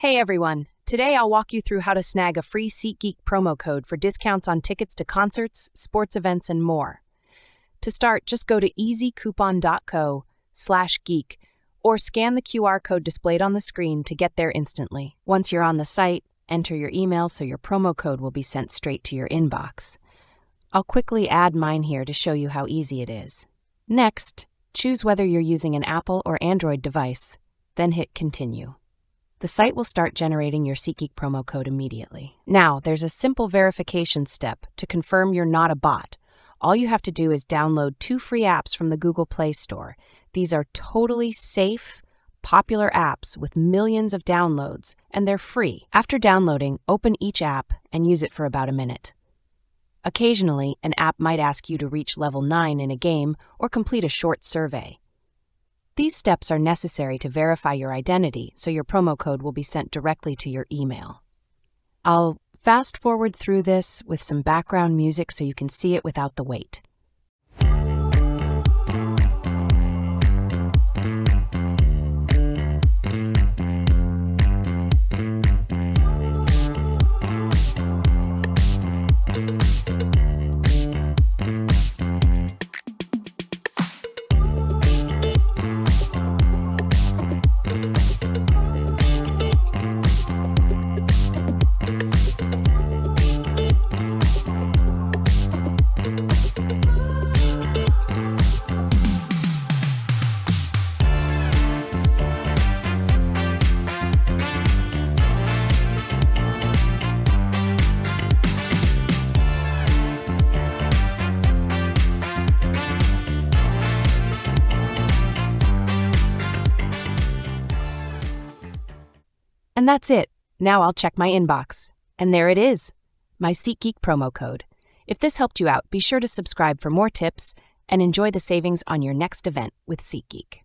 Hey everyone, today I'll walk you through how to snag a free SeatGeek promo code for discounts on tickets to concerts, sports events, and more. To start, just go to easycoupon.co/geek or scan the QR code displayed on the screen to get there instantly. Once you're on the site, enter your email so your promo code will be sent straight to your inbox. I'll quickly add mine here to show you how easy it is. Next, choose whether you're using an Apple or Android device, then hit Continue. The site will start generating your SeatGeek promo code immediately. Now, there's a simple verification step to confirm you're not a bot. All you have to do is download 2 free apps from the Google Play Store. These are totally safe, popular apps with millions of downloads, and they're free. After downloading, open each app and use it for about a minute. Occasionally, an app might ask you to reach level 9 in a game or complete a short survey. These steps are necessary to verify your identity, so your promo code will be sent directly to your email. I'll fast forward through this with some background music so you can see it without the wait. And that's it. Now I'll check my inbox. And there it is, my SeatGeek promo code. If this helped you out, be sure to subscribe for more tips and enjoy the savings on your next event with SeatGeek.